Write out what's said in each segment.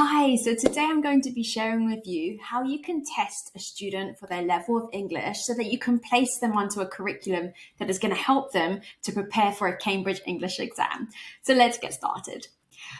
Hi, so today I'm going to be sharing with you how you can test a student for their level of English so that you can place them onto a curriculum that is going to help them to prepare for a Cambridge English exam. So let's get started.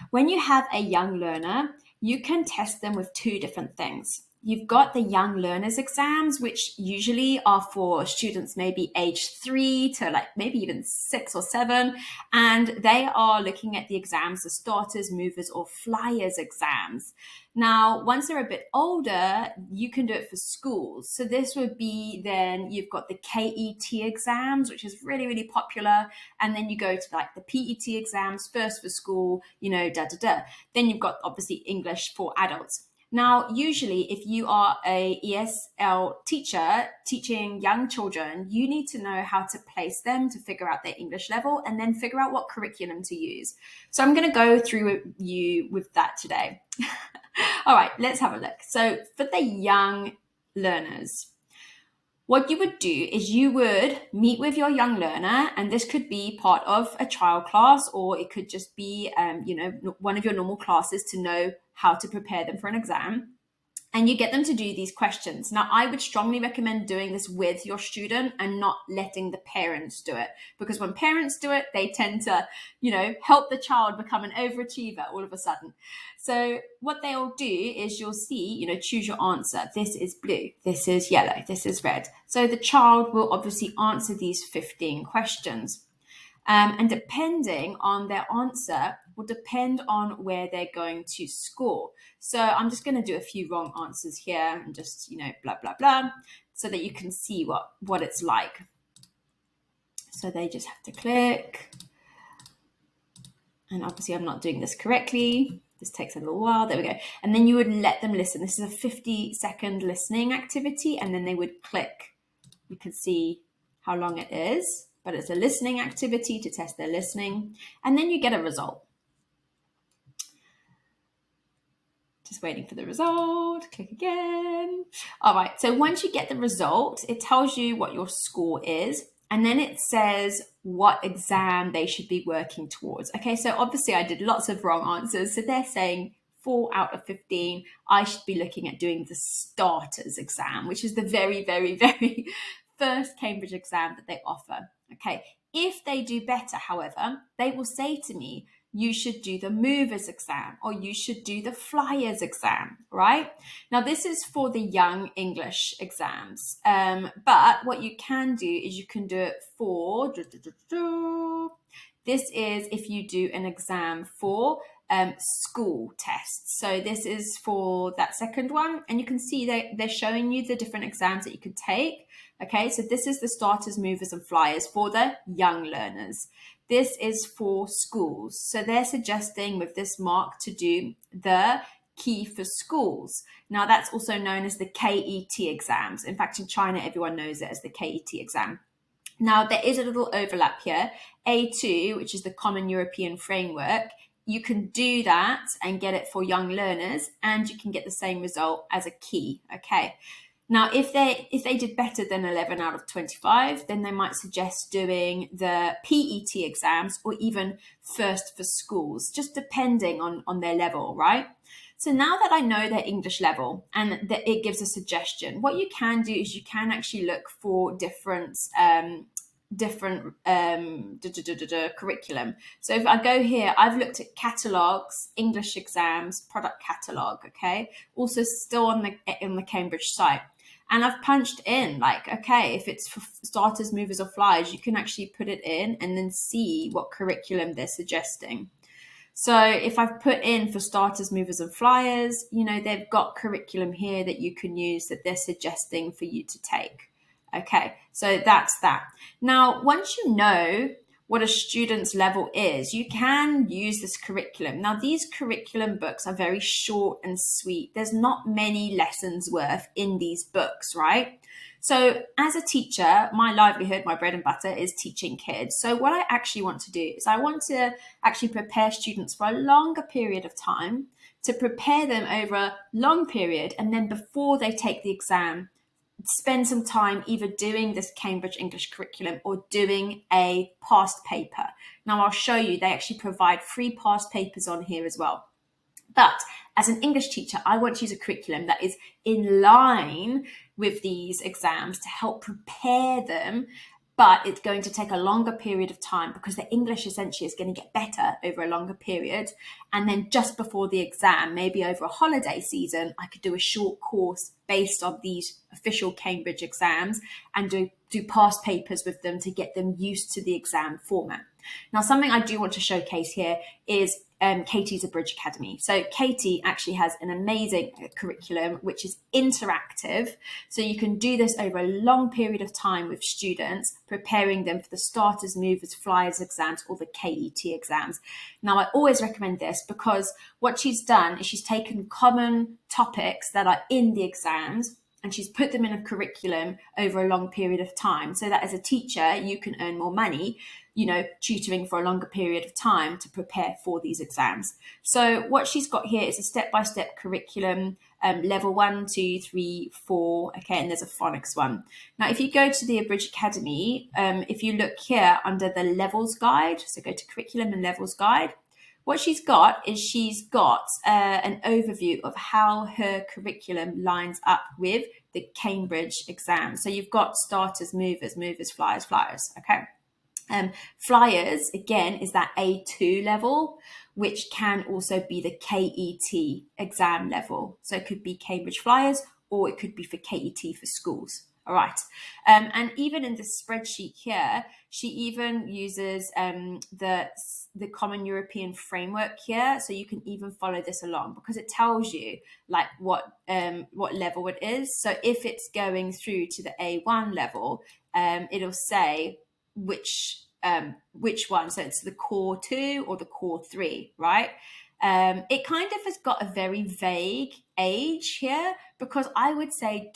When you have a young learner, you can test them with two different things. You've got the young learners exams, which usually are for students maybe age 3 to like maybe even 6 or 7. And they are looking at the exams, the starters, movers, or flyers exams. Now, once they're a bit older, you can do it for schools. So this would be then you've got the KET exams, which is really, really popular. And then you go to like the PET exams, first for school, Then you've got obviously English for adults. Now, usually if you are a ESL teacher teaching young children, you need to know how to place them to figure out their English level and then figure out what curriculum to use. So I'm going to go through you with that today. All right, let's have a look. So for the young learners, what you would do is you would meet with your young learner, and this could be part of a trial class, or it could just be, one of your normal classes to know how to prepare them for an exam. And you get them to do these questions. Now, I would strongly recommend doing this with your student and not letting the parents do it. Because when parents do it, they tend to, help the child become an overachiever all of a sudden. So what they'll do is you'll see, choose your answer. This is blue, this is yellow, this is red. So the child will obviously answer these 15 questions. And depending on their answer will depend on where they're going to score. So I'm just going to do a few wrong answers here and just, blah, blah, blah, so that you can see what it's like. So they just have to click. And obviously I'm not doing this correctly. This takes a little while. There we go. And then you would let them listen. This is a 50-second listening activity. And then they would click. You can see how long it is. But it's a listening activity to test their listening. And then you get a result. Just waiting for the result. Click again. All right. So once you get the result, it tells you what your score is. And then it says what exam they should be working towards. Okay. So obviously I did lots of wrong answers. So they're saying 4 out of 15. I should be looking at doing the starters exam, which is the very, very, very first Cambridge exam that they offer. Okay. If they do better, however, they will say to me, you should do the movers exam or you should do the flyers exam, right? Now, this is for the young English exams. But what you can do is you can do it for, this is if you do an exam for school tests. So this is for that second one. And you can see they're showing you the different exams that you could take. Okay, so this is the starters, movers, and flyers for the young learners. This is for schools. So they're suggesting with this mark to do the key for schools. Now that's also known as the KET exams. In fact, in China, everyone knows it as the KET exam. Now there is a little overlap here. A2, which is the Common European Framework, you can do that and get it for young learners, and you can get the same result as a key. Okay. Now, if they did better than 11 out of 25, then they might suggest doing the PET exams or even first for schools, just depending on their level, right? So now that I know their English level and that it gives a suggestion, what you can do is you can actually look for different curriculum. So if I go here, I've looked at catalogs, English exams, product catalog, okay? Also still on the Cambridge site. And I've punched in if it's for starters, movers, or flyers, you can actually put it in and then see what curriculum they're suggesting. So if I've put in for starters, movers, and flyers, they've got curriculum here that you can use that they're suggesting for you to take. Okay, so that's that. Now, once you know what a student's level is, you can use this curriculum. Now, these curriculum books are very short and sweet. There's not many lessons worth in these books, right? So as a teacher, my livelihood, my bread and butter is teaching kids. So what I actually want to do is I want to actually prepare students for a longer period of time, to prepare them over a long period, and then before they take the exam, spend some time either doing this Cambridge English curriculum or doing a past paper. Now I'll show you, they actually provide free past papers on here as well. But as an English teacher, I want to use a curriculum that is in line with these exams to help prepare them, but it's going to take a longer period of time because the English essentially is going to get better over a longer period. And then just before the exam, maybe over a holiday season, I could do a short course based on these official Cambridge exams and do past papers with them to get them used to the exam format. Now, something I do want to showcase here is KT's Abridged Academy. So KT actually has an amazing curriculum which is interactive. So you can do this over a long period of time with students, preparing them for the starters, movers, flyers exams or the KET exams. Now, I always recommend this because what she's done is she's taken common topics that are in the exams and she's put them in a curriculum over a long period of time so that as a teacher, you can earn more money, tutoring for a longer period of time to prepare for these exams. So what she's got here is a step-by-step curriculum, level 1, 2, 3, 4. Okay, and there's a phonics one. Now, if you go to the Abridged Academy, if you look here under the levels guide, so go to curriculum and levels guide, what she's got is she's got an overview of how her curriculum lines up with the Cambridge exam. So you've got starters, movers, flyers, okay? Flyers, again, is that A2 level, which can also be the KET exam level. So it could be Cambridge Flyers or it could be for KET for schools. All right. And even in the spreadsheet here, she even uses the Common European Framework here. So you can even follow this along because it tells you like what level it is. So if it's going through to the A1 level, it'll say which one. So it's the core 2 or the core 3, right? It kind of has got a very vague age here because I would say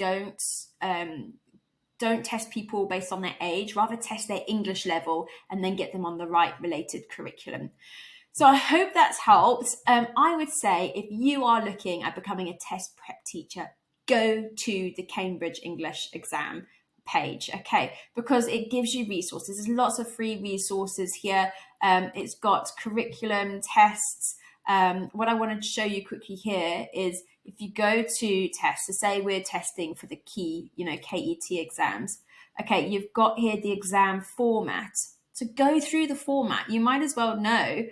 don't test people based on their age, rather test their English level and then get them on the right related curriculum. So I hope that's helped. I would say if you are looking at becoming a test prep teacher, go to the Cambridge English exam page, okay, because it gives you resources. There's lots of free resources here. It's got curriculum, tests. What I wanted to show you quickly here is if you go to tests, so say we're testing for the key, KET exams. Okay, you've got here the exam format. So go through the format. You might as well know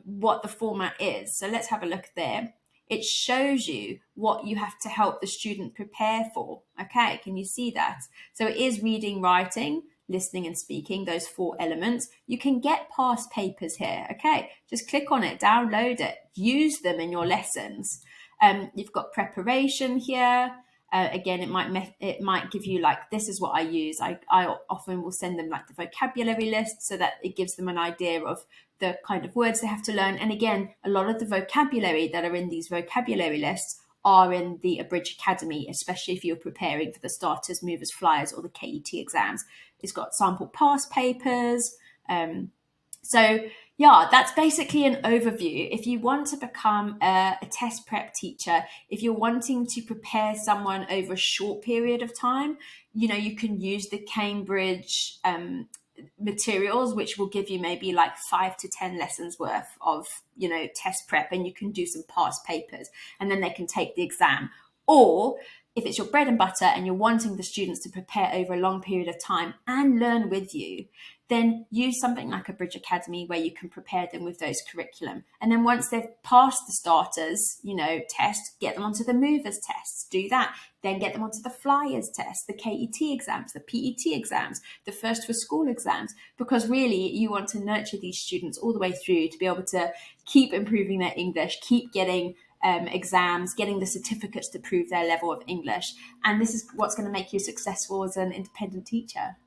what the format is. So let's have a look there. It shows you what you have to help the student prepare for. Okay, can you see that? So it is reading, writing, listening and speaking, those 4 elements. You can get past papers here. Okay, just click on it, download it, use them in your lessons. You've got preparation here. Again, it might give you like, this is what I use. I often will send them like the vocabulary list so that it gives them an idea of the kind of words they have to learn. And again, a lot of the vocabulary that are in these vocabulary lists are in the Abridged Academy, especially if you're preparing for the starters, movers, flyers, or the KET exams. It's got sample past papers. So yeah, that's basically an overview. If you want to become a test prep teacher, if you're wanting to prepare someone over a short period of time, you can use the Cambridge materials, which will give you maybe like 5 to 10 lessons worth of, test prep, and you can do some past papers and then they can take the exam. Or if it's your bread and butter and you're wanting the students to prepare over a long period of time and learn with you, then use something like a Abridged Academy where you can prepare them with those curriculum. And then once they've passed the starters, test, get them onto the movers tests, do that. Then get them onto the flyers test, the KET exams, the PET exams, the first for school exams, because really you want to nurture these students all the way through to be able to keep improving their English, keep getting exams, getting the certificates to prove their level of English. And this is what's going to make you successful as an independent teacher.